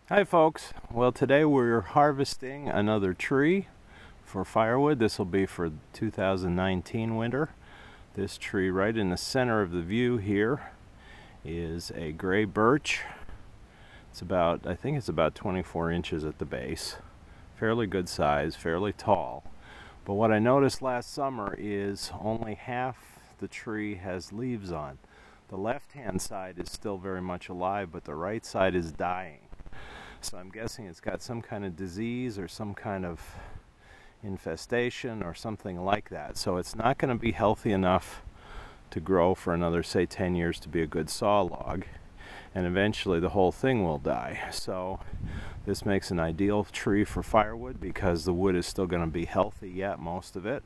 Hi folks, well today we're harvesting another tree for firewood. This will be for 2019 winter. This tree right in the center of the view here is a gray birch. I think it's about 24 inches at the base. Fairly good size, fairly tall. But what I noticed last summer is only half the tree has leaves on. The left-hand side is still very much alive, but the right side is dying. So I'm guessing it's got some kind of disease or some kind of infestation or something like that. So it's not going to be healthy enough to grow for another, say, 10 years to be a good saw log. And eventually the whole thing will die. So this makes an ideal tree for firewood because the wood is still going to be healthy yet, most of it.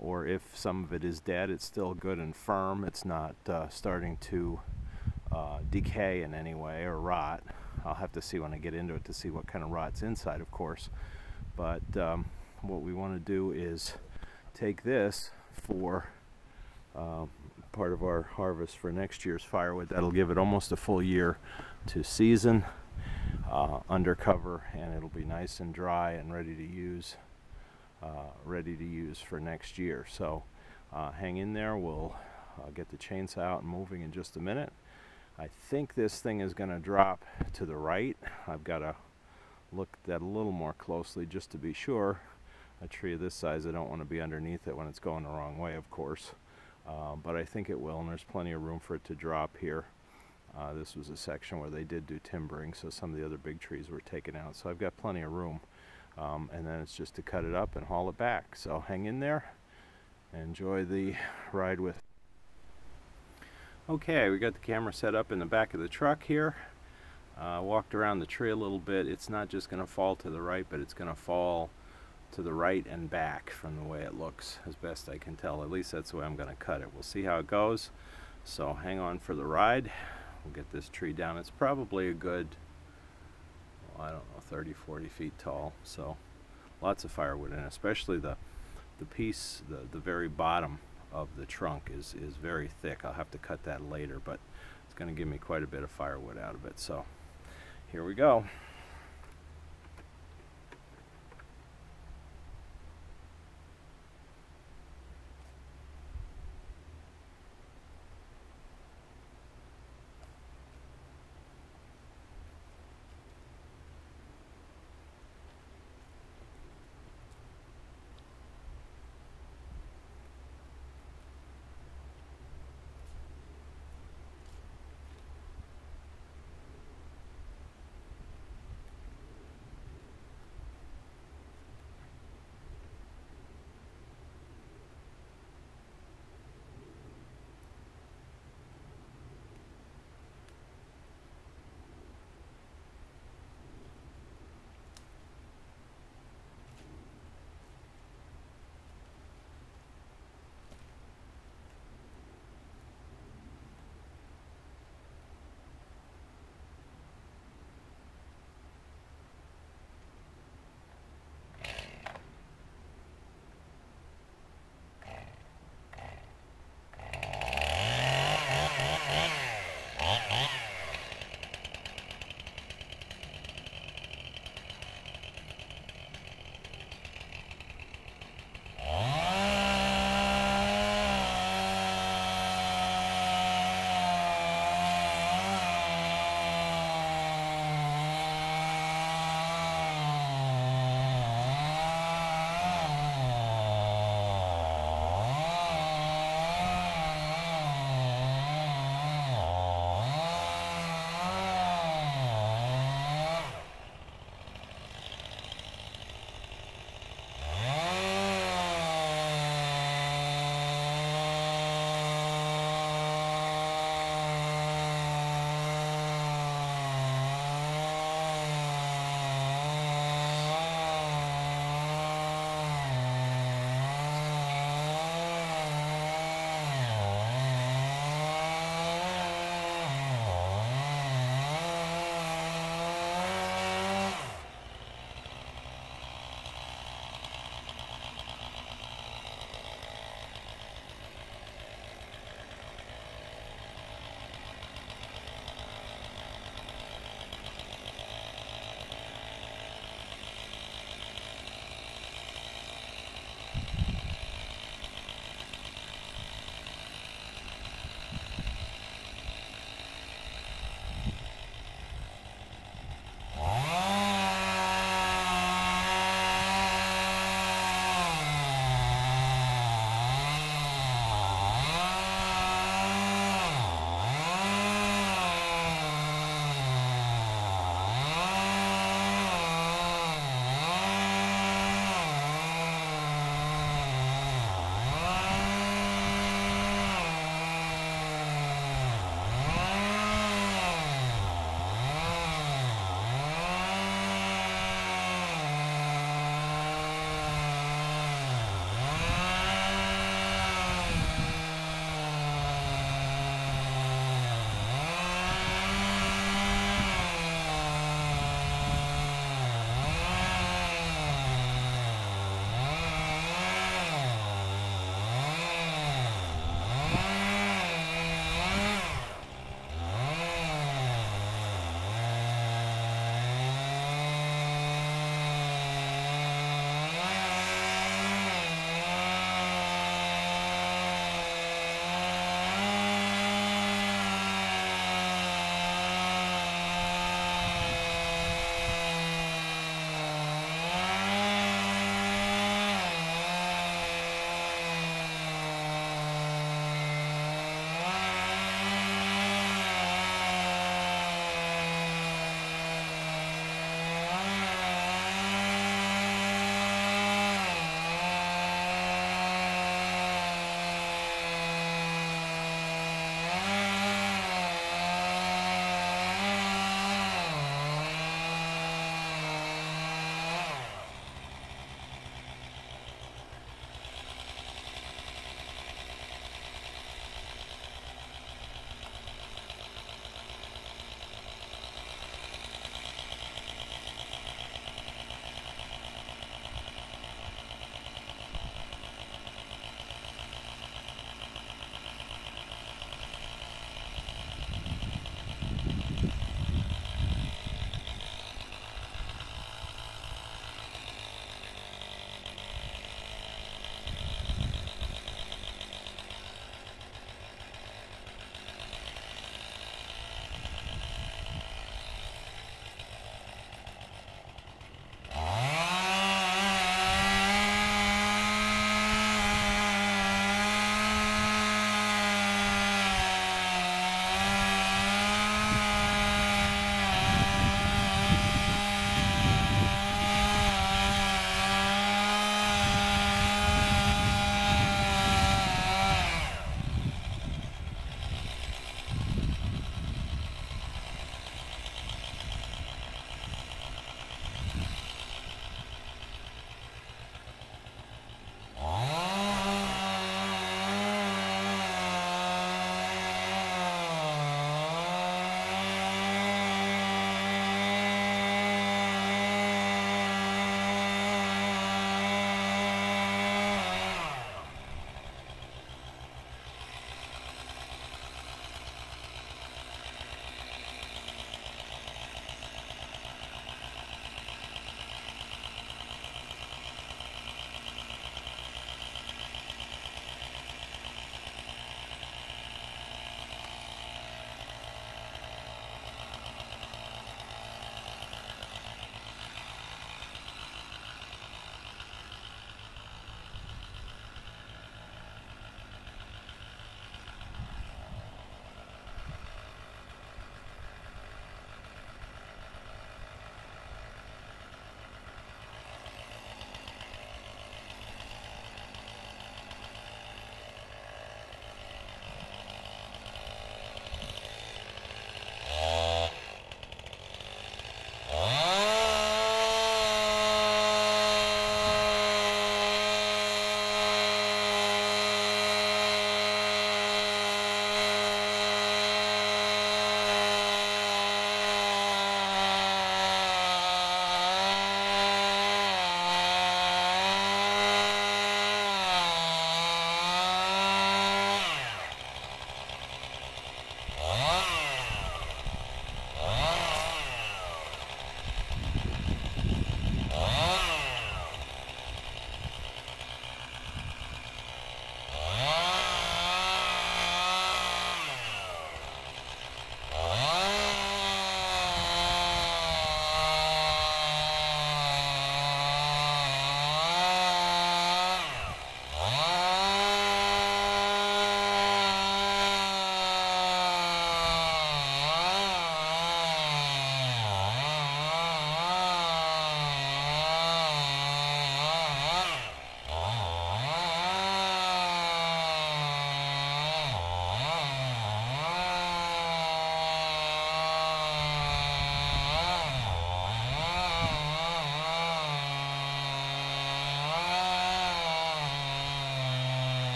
Or if some of it is dead, it's still good and firm. It's not starting to decay in any way or rot. I'll have to see when I get into it to see what kind of rot's inside, of course. But what we want to do is take this for part of our harvest for next year's firewood. That'll give it almost a full year to season under cover, and it'll be nice and dry and ready to use for next year. So hang in there. We'll get the chainsaw out and moving in just a minute. I think this thing is going to drop to the right. I've got to look at that a little more closely just to be sure. A tree of this size, I don't want to be underneath it when it's going the wrong way, of course. But I think it will, and there's plenty of room for it to drop here. This was a section where they did do timbering, so some of the other big trees were taken out. So I've got plenty of room. And then it's just to cut it up and haul it back. So hang in there. Enjoy the ride with. Okay, we got the camera set up in the back of the truck here. Walked around the tree a little bit. It's not just going to fall to the right, but it's going to fall to the right and back from the way it looks, as best I can tell. At least that's the way I'm going to cut it. We'll see how it goes. So hang on for the ride. We'll get this tree down. It's probably a good, well, I don't know, 30, 40 feet tall. So lots of firewood in it, especially the piece, the very bottom of the trunk is very thick. I'll have to cut that later, but it's going to give me quite a bit of firewood out of it. So here we go.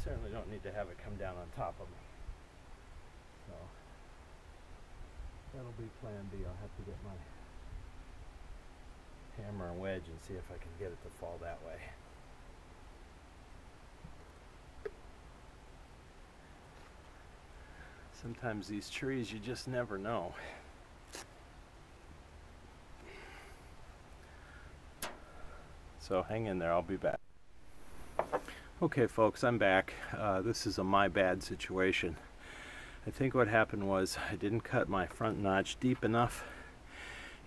certainly don't need to have it come down on top of me. So that'll be plan B. I'll have to get my hammer and wedge and see if I can get it to fall that way. Sometimes these trees, you just never know. So hang in there, I'll be back. Okay folks, I'm back. This is a my bad situation. I think what happened was I didn't cut my front notch deep enough,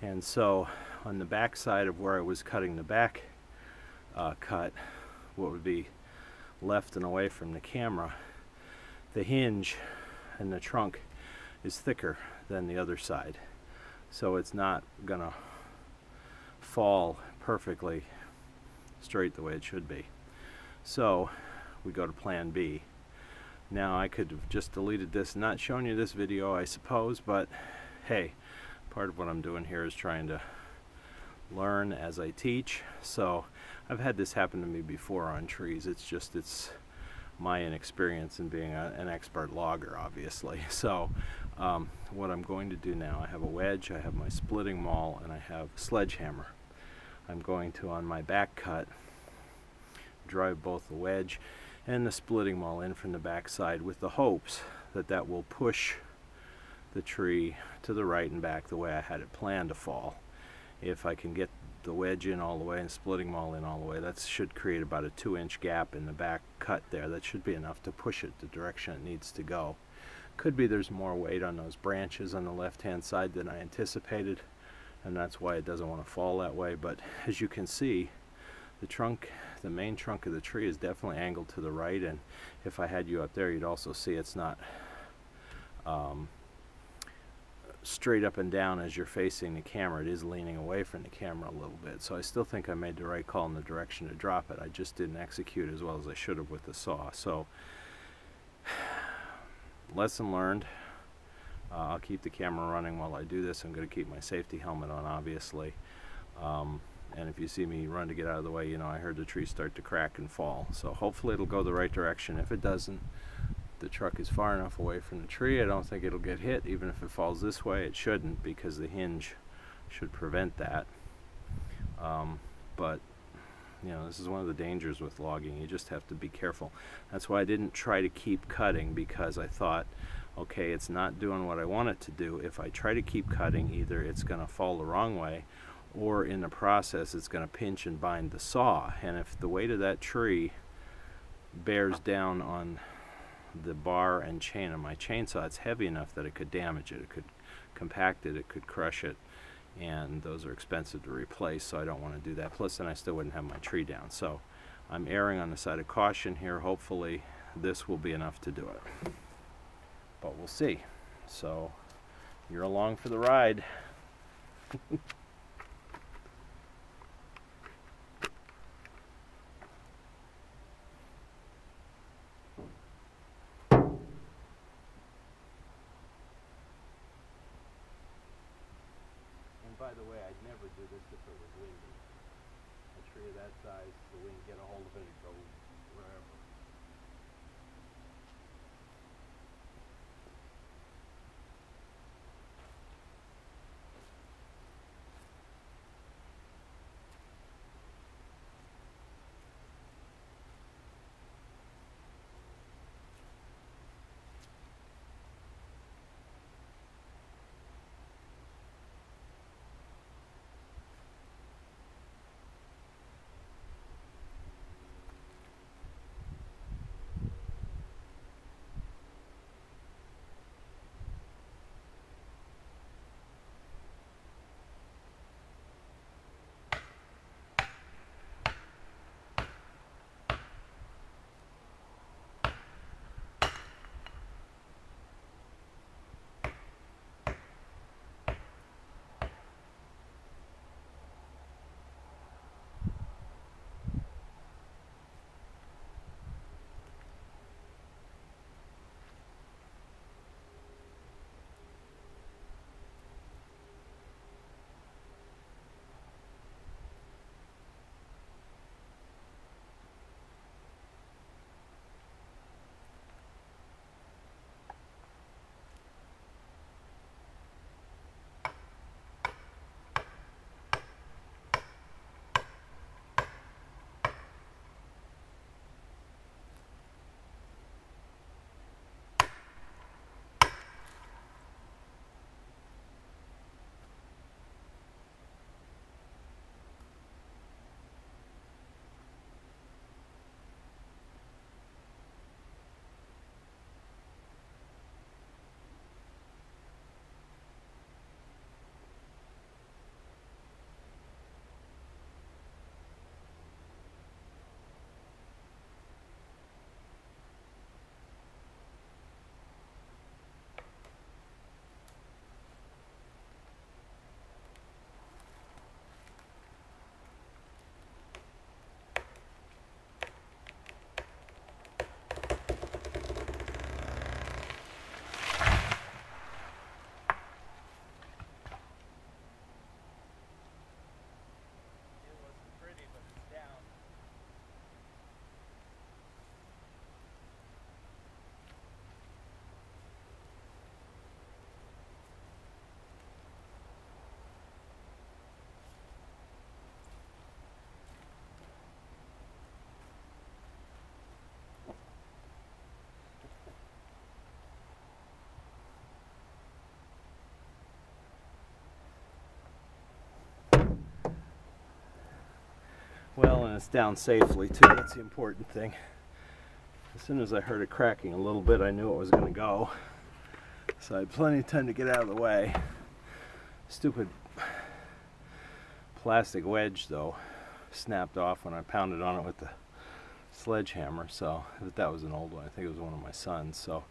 and so on the back side of where I was cutting the back cut, what would be left and away from the camera, the hinge and the trunk is thicker than the other side, so it's not gonna fall perfectly straight the way it should be. So we go to plan B. Now I could have just deleted this and not shown you this video, I suppose, but hey, part of what I'm doing here is trying to learn as I teach. So I've had this happen to me before on trees. It's my inexperience in being an expert logger, obviously. So what I'm going to do now, I have a wedge, I have my splitting maul, and I have a sledgehammer. I'm going to, on my back cut, drive both the wedge and the splitting maul in from the back side with the hopes that that will push the tree to the right and back the way I had it planned to fall. If I can get the wedge in all the way and splitting maul in all the way, that should create about a 2-inch gap in the back cut there. That should be enough to push it the direction it needs to go. Could be there's more weight on those branches on the left hand side than I anticipated, and that's why it doesn't want to fall that way. But as you can see, the trunk, the main trunk of the tree is definitely angled to the right, and if I had you up there, you'd also see it's not straight up and down as you're facing the camera. It is leaning away from the camera a little bit. So I still think I made the right call in the direction to drop it. I just didn't execute as well as I should have with the saw. So lesson learned. I'll keep the camera running while I do this. I'm going to keep my safety helmet on, obviously. And if you see me run to get out of the way, you know I heard the tree start to crack and fall. So hopefully it'll go the right direction. If it doesn't, the truck is far enough away from the tree, I don't think it'll get hit. Even if it falls this way, it shouldn't, because the hinge should prevent that. But you know, this is one of the dangers with logging. You just have to be careful. That's why I didn't try to keep cutting, because I thought, okay, it's not doing what I want it to do. If I try to keep cutting, either it's going to fall the wrong way, or in the process it's going to pinch and bind the saw. And if the weight of that tree bears down on the bar and chain of my chainsaw, it's heavy enough that it could damage it. It could compact it, it could crush it, and those are expensive to replace, so I don't want to do that. Plus then I still wouldn't have my tree down. So I'm erring on the side of caution here. Hopefully this will be enough to do it, but we'll see. So you're along for the ride. By the way, I'd never do this if it was windy. A tree of that size, the wind get a hold of it and go wherever. Well, and it's down safely too. That's the important thing. As soon as I heard it cracking a little bit, I knew it was going to go. So I had plenty of time to get out of the way. Stupid plastic wedge, though, snapped off when I pounded on it with the sledgehammer. So that was an old one. I think it was one of my sons. So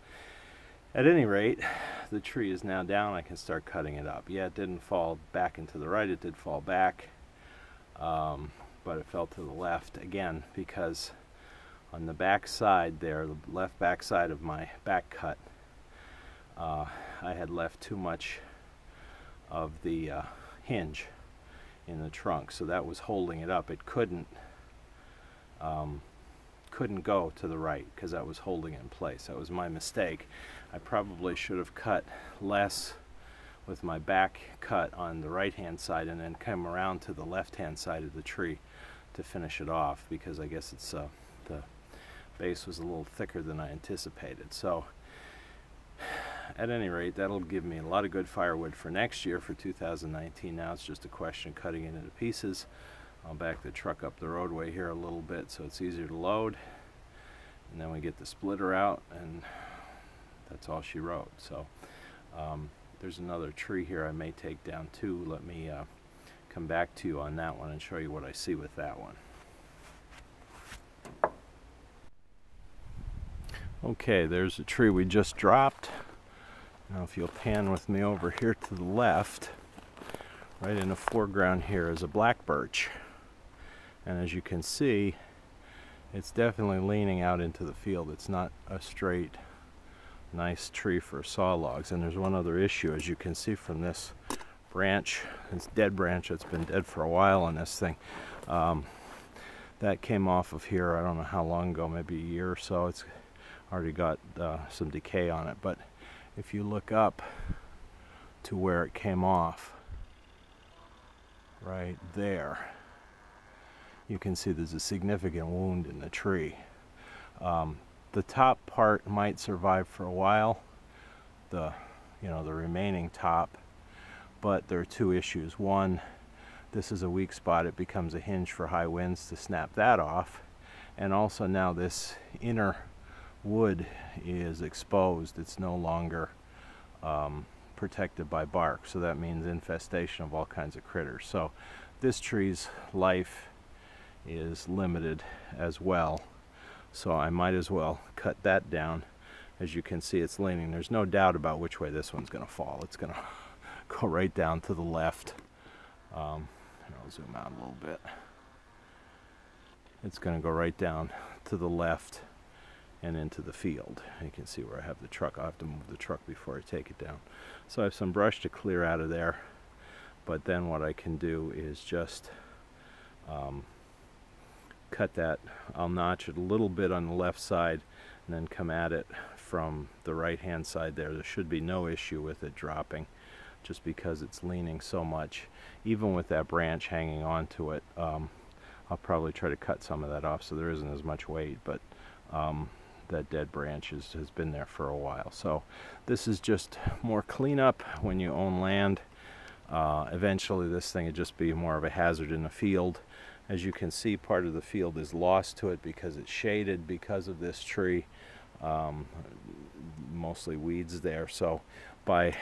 at any rate, the tree is now down. I can start cutting it up. Yeah, it didn't fall back and to the right. It did fall back, but it fell to the left again because on the back side there, the left back side of my back cut, I had left too much of the hinge in the trunk, so that was holding it up. It couldn't go to the right because that was holding it in place. That was my mistake. I probably should have cut less with my back cut on the right hand side and then come around to the left hand side of the tree to finish it off, because I guess it's the base was a little thicker than I anticipated. So at any rate, that'll give me a lot of good firewood for next year, for 2019. Now it's just a question of cutting it into pieces. I'll back the truck up the roadway here a little bit so it's easier to load, and then we get the splitter out, and that's all she wrote. So there's another tree here I may take down too. Let me come back to you on that one and show you what I see with that one. Okay, there's a tree we just dropped. Now if you'll pan with me over here to the left, right in the foreground here is a black birch. And as you can see, it's definitely leaning out into the field. It's not a straight, nice tree for saw logs. And there's one other issue, as you can see from this branch, this dead branch that's been dead for a while on this thing. That came off of here, I don't know how long ago, maybe a year or so. It's already got some decay on it. But if you look up to where it came off, right there, you can see there's a significant wound in the tree. The top part might survive for a while, the remaining top, but there are two issues. One, this is a weak spot. It becomes a hinge for high winds to snap that off, and also now this inner wood is exposed. It's no longer protected by bark, so that means infestation of all kinds of critters. So this tree's life is limited as well, so I might as well cut that down. As you can see, it's leaning. There's no doubt about which way this one's going to fall. It's going to go right down to the left. And I'll zoom out a little bit. It's going to go right down to the left and into the field. You can see where I have the truck. I'll have to move the truck before I take it down. So I have some brush to clear out of there, but then what I can do is just cut that. I'll notch it a little bit on the left side and then come at it from the right hand side there. There should be no issue with it dropping, just because it's leaning so much. Even with that branch hanging onto it, I'll probably try to cut some of that off so there isn't as much weight, but that dead branch has been there for a while. So this is just more cleanup when you own land. Eventually this thing would just be more of a hazard in the field. As you can see, part of the field is lost to it because it's shaded because of this tree. Mostly weeds there. So by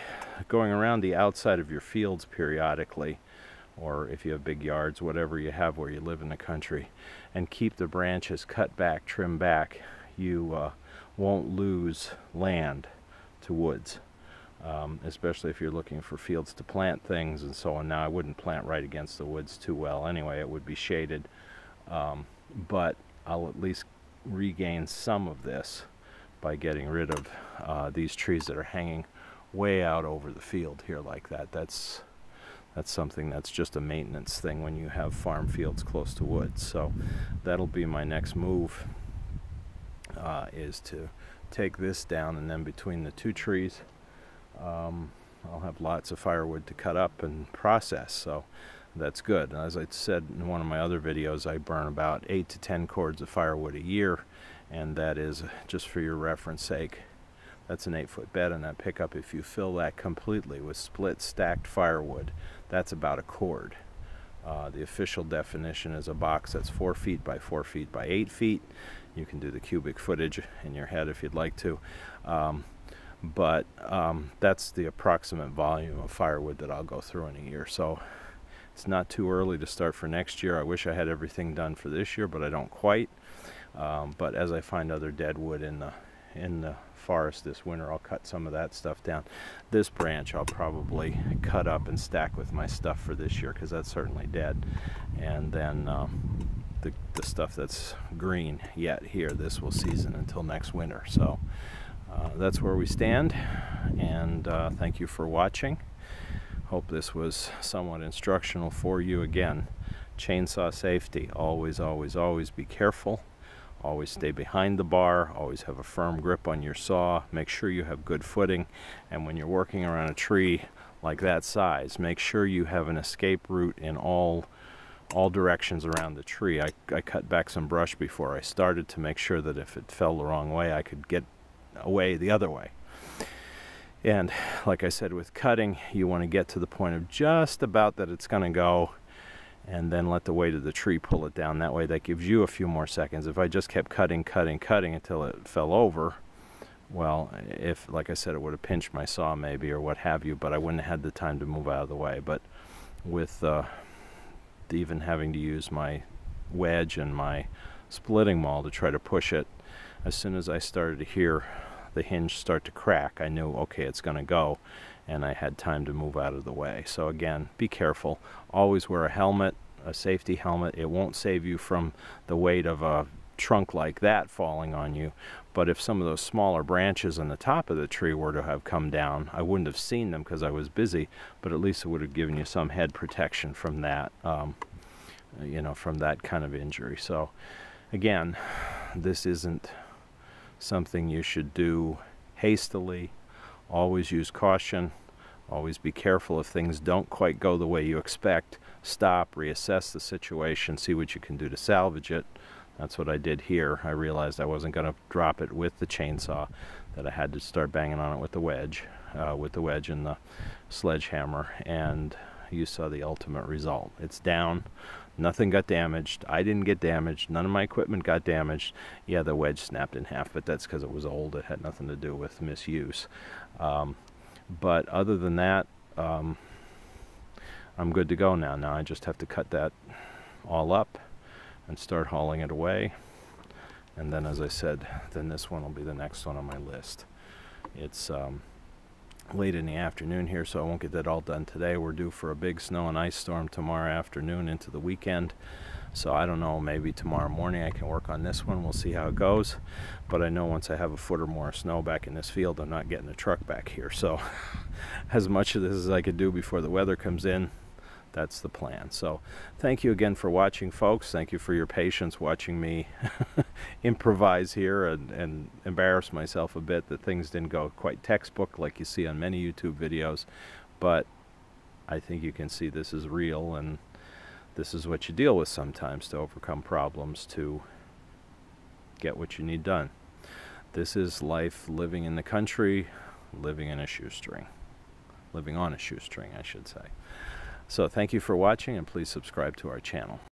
going around the outside of your fields periodically, or if you have big yards, whatever you have where you live in the country, and keep the branches cut back, trimmed back, you won't lose land to woods, especially if you're looking for fields to plant things and so on. Now I wouldn't plant right against the woods too well anyway, it would be shaded, but I'll at least regain some of this by getting rid of these trees that are hanging way out over the field here like that. That's something that's just a maintenance thing when you have farm fields close to woods. So that'll be my next move, is to take this down, and then between the two trees I'll have lots of firewood to cut up and process. So that's good. As I said in one of my other videos, I burn about 8 to 10 cords of firewood a year, and that is, just for your reference sake, that's an 8-foot bed in that pickup. If you fill that completely with split stacked firewood, that's about a cord. The official definition is a box that's 4 feet by 4 feet by 8 feet. You can do the cubic footage in your head if you'd like to. But that's the approximate volume of firewood that I'll go through in a year. So it's not too early to start for next year. I wish I had everything done for this year, but I don't quite. But as I find other dead wood in the forest this winter, I'll cut some of that stuff down. This branch I'll probably cut up and stack with my stuff for this year, because that's certainly dead. And then the stuff that's green yet here, this will season until next winter. So that's where we stand, and thank you for watching. Hope this was somewhat instructional for you. Again, chainsaw safety, always, always, always be careful. Always stay behind the bar, always have a firm grip on your saw, make sure you have good footing, and when you're working around a tree like that size, make sure you have an escape route in all directions around the tree. I cut back some brush before I started to make sure that if it fell the wrong way, I could get away the other way. And like I said, with cutting, you want to get to the point of just about that it's going to go, and then let the weight of the tree pull it down. That way that gives you a few more seconds. If I just kept cutting until it fell over, well, if, like I said, it would have pinched my saw maybe or what have you, but I wouldn't have had the time to move out of the way. But with even having to use my wedge and my splitting maul to try to push it, as soon as I started to hear the hinge start to crack, I knew, okay, it's going to go, and I had time to move out of the way. So again, be careful. Always wear a helmet, a safety helmet. It won't save you from the weight of a trunk like that falling on you, but if some of those smaller branches on the top of the tree were to have come down, I wouldn't have seen them because I was busy, but at least it would have given you some head protection from that, you know, from that kind of injury. So again, this isn't something you should do hastily. Always use caution. Always be careful if things don't quite go the way you expect. Stop, reassess the situation, see what you can do to salvage it. That's what I did here. I realized I wasn't going to drop it with the chainsaw, that I had to start banging on it with the wedge and the sledgehammer, and you saw the ultimate result. It's down. Nothing got damaged. I didn't get damaged. None of my equipment got damaged. Yeah, the wedge snapped in half, but that's because it was old. It had nothing to do with misuse. But other than that, I'm good to go now. Now I just have to cut that all up and start hauling it away. And then, as I said, then this one will be the next one on my list. It's late in the afternoon here, so I won't get that all done today. We're due for a big snow and ice storm tomorrow afternoon into the weekend. So I don't know, maybe tomorrow morning I can work on this one. We'll see how it goes. But I know once I have a foot or more of snow back in this field, I'm not getting the truck back here. So as much of this as I could do before the weather comes in, that's the plan. So thank you again for watching, folks. Thank you for your patience watching me improvise here and embarrass myself a bit that things didn't go quite textbook like you see on many YouTube videos. But I think you can see this is real, and this is what you deal with sometimes to overcome problems, to get what you need done. This is life living in the country, living in a shoestring. Living on a shoestring, I should say. So thank you for watching, and please subscribe to our channel.